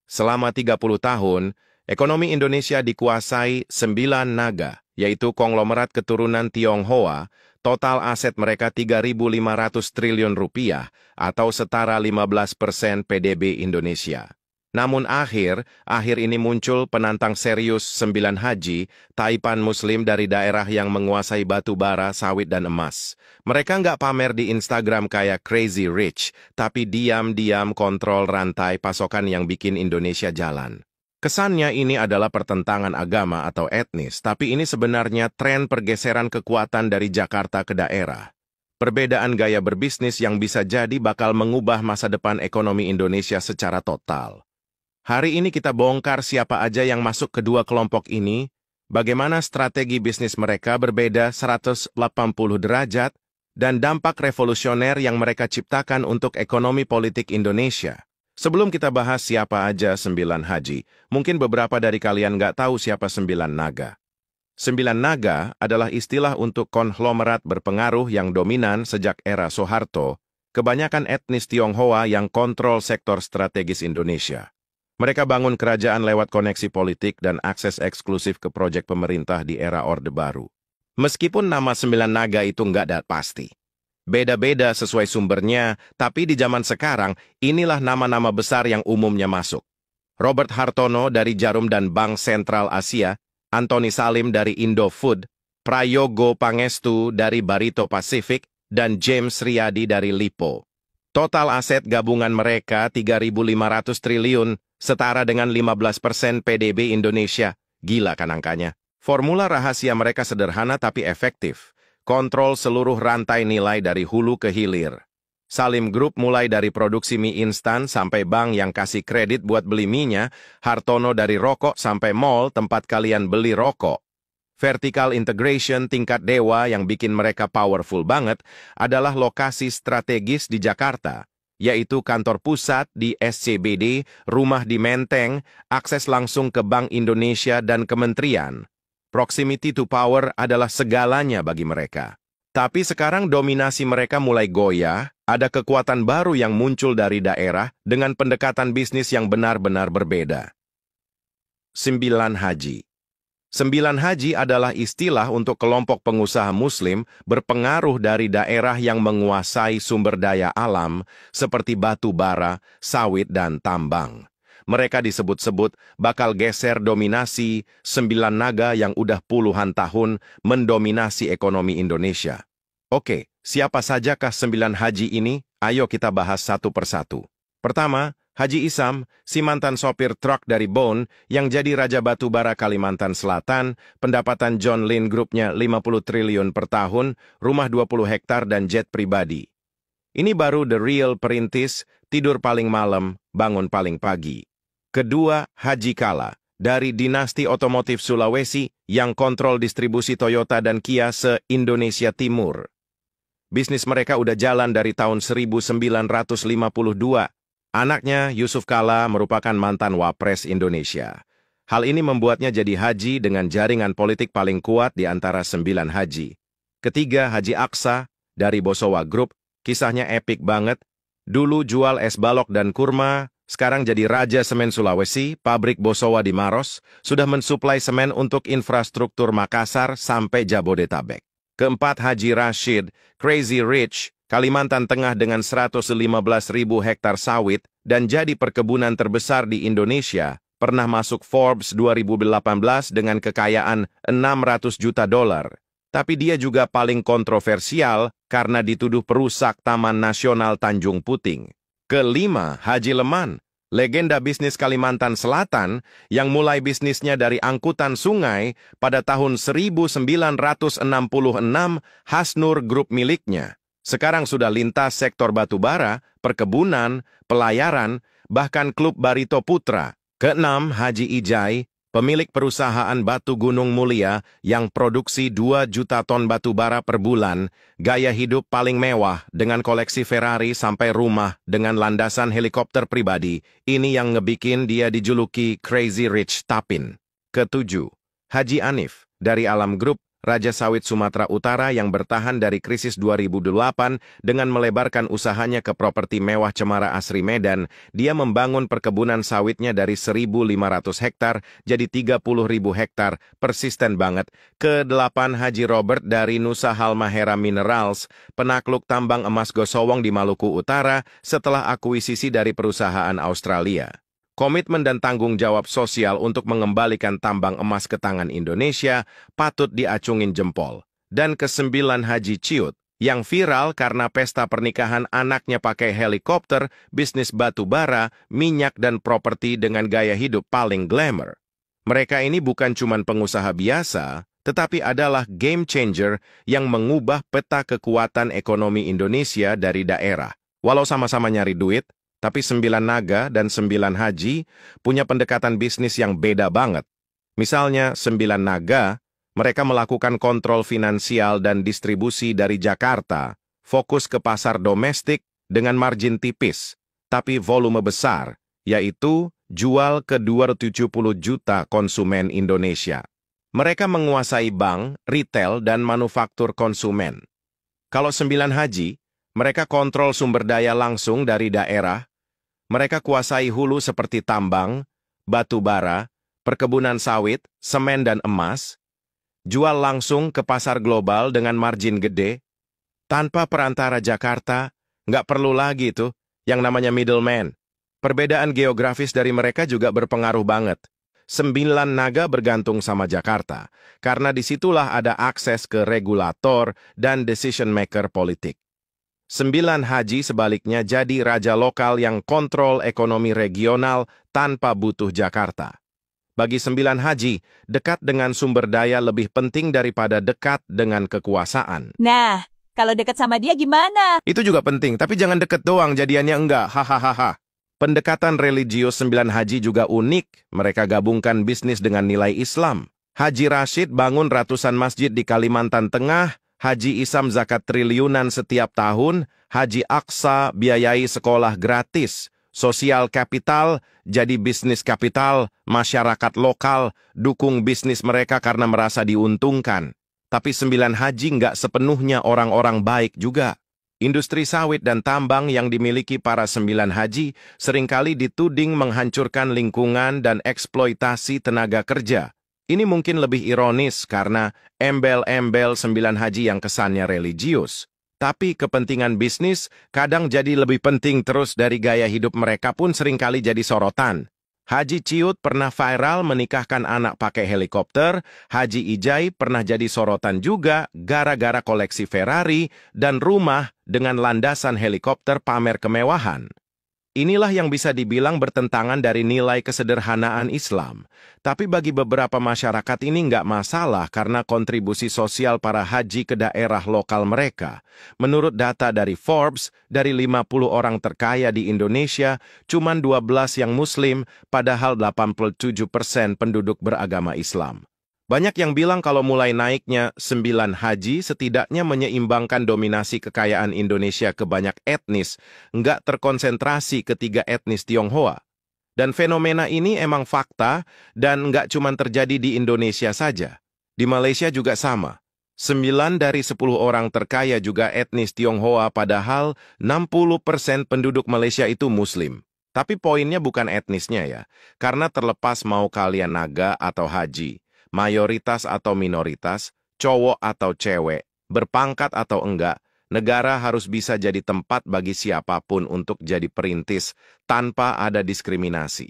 Selama 30 tahun, ekonomi Indonesia dikuasai 9 naga, yaitu konglomerat keturunan Tionghoa. Total aset mereka 3.500 triliun rupiah atau setara 15% PDB Indonesia. Namun akhir ini muncul penantang serius 9 haji, taipan muslim dari daerah yang menguasai batu bara, sawit, dan emas. Mereka nggak pamer di Instagram kayak crazy rich, tapi diam-diam kontrol rantai pasokan yang bikin Indonesia jalan. Kesannya ini adalah pertentangan agama atau etnis, tapi ini sebenarnya tren pergeseran kekuatan dari Jakarta ke daerah. Perbedaan gaya berbisnis yang bisa jadi bakal mengubah masa depan ekonomi Indonesia secara total. Hari ini kita bongkar siapa aja yang masuk kedua kelompok ini, bagaimana strategi bisnis mereka berbeda 180 derajat, dan dampak revolusioner yang mereka ciptakan untuk ekonomi politik Indonesia. Sebelum kita bahas siapa aja 9 haji, mungkin beberapa dari kalian nggak tahu siapa 9 naga. 9 naga adalah istilah untuk konglomerat berpengaruh yang dominan sejak era Soeharto, kebanyakan etnis Tionghoa yang kontrol sektor strategis Indonesia. Mereka bangun kerajaan lewat koneksi politik dan akses eksklusif ke proyek pemerintah di era Orde Baru. Meskipun nama 9 naga itu nggak pasti. Beda-beda sesuai sumbernya, tapi di zaman sekarang, inilah nama-nama besar yang umumnya masuk. Robert Hartono dari Jarum dan Bank Sentral Asia, Antoni Salim dari Indofood, Prayogo Pangestu dari Barito Pacific, dan James Riyadi dari Lipo. Total aset gabungan mereka 3.500 triliun, setara dengan 15% PDB Indonesia. Gila kan angkanya? Formula rahasia mereka sederhana tapi efektif. Kontrol seluruh rantai nilai dari hulu ke hilir. Salim Group mulai dari produksi mie instan sampai bank yang kasih kredit buat beli mie-nya, Hartono dari rokok sampai mall tempat kalian beli rokok. Vertical integration tingkat dewa yang bikin mereka powerful banget adalah lokasi strategis di Jakarta, yaitu kantor pusat di SCBD, rumah di Menteng, akses langsung ke Bank Indonesia dan kementerian. Proximity to power adalah segalanya bagi mereka. Tapi sekarang dominasi mereka mulai goyah, ada kekuatan baru yang muncul dari daerah dengan pendekatan bisnis yang benar-benar berbeda. 9 haji. 9 haji adalah istilah untuk kelompok pengusaha muslim berpengaruh dari daerah yang menguasai sumber daya alam seperti batu bara, sawit, dan tambang. Mereka disebut-sebut bakal geser dominasi 9 naga yang udah puluhan tahun mendominasi ekonomi Indonesia. Oke, siapa sajakah 9 haji ini? Ayo kita bahas satu persatu. Pertama, Haji Isam, si mantan sopir truk dari Bone yang jadi Raja Batubara Kalimantan Selatan, pendapatan John Lynn Group-nya 50 triliun per tahun, rumah 20 hektar dan jet pribadi. Ini baru the real perintis, tidur paling malam, bangun paling pagi. Kedua, Haji Kala, dari dinasti otomotif Sulawesi yang kontrol distribusi Toyota dan Kia se-Indonesia Timur. Bisnis mereka udah jalan dari tahun 1952. Anaknya, Yusuf Kala, merupakan mantan Wapres Indonesia. Hal ini membuatnya jadi haji dengan jaringan politik paling kuat di antara 9 haji. Ketiga, Haji Aksa, dari Bosowa Group, kisahnya epik banget. Dulu jual es balok dan kurma, sekarang jadi Raja Semen Sulawesi, pabrik Bosowa di Maros, sudah mensuplai semen untuk infrastruktur Makassar sampai Jabodetabek. Keempat, Haji Rashid, Crazy Rich, Kalimantan Tengah dengan 115.000 hektar sawit dan jadi perkebunan terbesar di Indonesia, pernah masuk Forbes 2018 dengan kekayaan 600 juta dolar. Tapi dia juga paling kontroversial karena dituduh perusak Taman Nasional Tanjung Puting. Kelima, Haji Leman, legenda bisnis Kalimantan Selatan yang mulai bisnisnya dari angkutan sungai pada tahun 1966, Hasnur Group miliknya. Sekarang sudah lintas sektor batubara, perkebunan, pelayaran, bahkan klub Barito Putra. Keenam, Haji Ijai, pemilik perusahaan Batu Gunung Mulia yang produksi 2 juta ton batubara per bulan, gaya hidup paling mewah dengan koleksi Ferrari sampai rumah dengan landasan helikopter pribadi. Ini yang ngebikin dia dijuluki Crazy Rich Tapin. Ketujuh, Haji Anif, dari Alam Group, Raja Sawit Sumatera Utara yang bertahan dari krisis 2008 dengan melebarkan usahanya ke properti mewah Cemara Asri Medan, dia membangun perkebunan sawitnya dari 1.500 hektar jadi 30.000 hektar, persisten banget. Ke-8 Haji Robert dari Nusa Halmahera Minerals, penakluk tambang emas Gosowong di Maluku Utara setelah akuisisi dari perusahaan Australia. Komitmen dan tanggung jawab sosial untuk mengembalikan tambang emas ke tangan Indonesia patut diacungin jempol. Dan ke-9 Haji Ciut, yang viral karena pesta pernikahan anaknya pakai helikopter, bisnis batu bara, minyak dan properti dengan gaya hidup paling glamour. Mereka ini bukan cuma pengusaha biasa, tetapi adalah game changer yang mengubah peta kekuatan ekonomi Indonesia dari daerah. Walau sama-sama nyari duit, tapi 9 naga dan 9 haji punya pendekatan bisnis yang beda banget. Misalnya 9 naga, mereka melakukan kontrol finansial dan distribusi dari Jakarta, fokus ke pasar domestik dengan margin tipis, tapi volume besar, yaitu jual ke 270 juta konsumen Indonesia. Mereka menguasai bank, retail, dan manufaktur konsumen. Kalau 9 haji, mereka kontrol sumber daya langsung dari daerah. Mereka kuasai hulu seperti tambang, batu bara, perkebunan sawit, semen dan emas, jual langsung ke pasar global dengan margin gede, tanpa perantara Jakarta, nggak perlu lagi tuh yang namanya middleman. Perbedaan geografis dari mereka juga berpengaruh banget. 9 naga bergantung sama Jakarta, karena disitulah ada akses ke regulator dan decision maker politik. 9 haji sebaliknya jadi raja lokal yang kontrol ekonomi regional tanpa butuh Jakarta. Bagi 9 haji, dekat dengan sumber daya lebih penting daripada dekat dengan kekuasaan. Nah, kalau dekat sama dia gimana? Itu juga penting, tapi jangan deket doang, jadiannya enggak, hahaha. Pendekatan religius 9 haji juga unik, mereka gabungkan bisnis dengan nilai Islam. Haji Rashid bangun ratusan masjid di Kalimantan Tengah, Haji Isam zakat triliunan setiap tahun, Haji Aqsa biayai sekolah gratis, sosial kapital jadi bisnis kapital, masyarakat lokal dukung bisnis mereka karena merasa diuntungkan. Tapi 9 haji nggak sepenuhnya orang-orang baik juga. Industri sawit dan tambang yang dimiliki para 9 haji seringkali dituding menghancurkan lingkungan dan eksploitasi tenaga kerja. Ini mungkin lebih ironis karena embel-embel 9 haji yang kesannya religius. Tapi kepentingan bisnis kadang jadi lebih penting terus dari gaya hidup mereka pun seringkali jadi sorotan. Haji Ciut pernah viral menikahkan anak pakai helikopter, Haji Ijai pernah jadi sorotan juga gara-gara koleksi Ferrari dan rumah dengan landasan helikopter pamer kemewahan. Inilah yang bisa dibilang bertentangan dari nilai kesederhanaan Islam. Tapi bagi beberapa masyarakat ini nggak masalah karena kontribusi sosial para haji ke daerah lokal mereka. Menurut data dari Forbes, dari 50 orang terkaya di Indonesia, cuma 12 yang Muslim, padahal 87% penduduk beragama Islam. Banyak yang bilang kalau mulai naiknya 9 haji setidaknya menyeimbangkan dominasi kekayaan Indonesia ke banyak etnis, nggak terkonsentrasi ke 3 etnis Tionghoa. Dan fenomena ini emang fakta dan nggak cuma terjadi di Indonesia saja. Di Malaysia juga sama. 9 dari 10 orang terkaya juga etnis Tionghoa padahal 60% penduduk Malaysia itu Muslim. Tapi poinnya bukan etnisnya ya, karena terlepas mau kalian naga atau haji, mayoritas atau minoritas, cowok atau cewek, berpangkat atau enggak, negara harus bisa jadi tempat bagi siapapun untuk jadi perintis tanpa ada diskriminasi.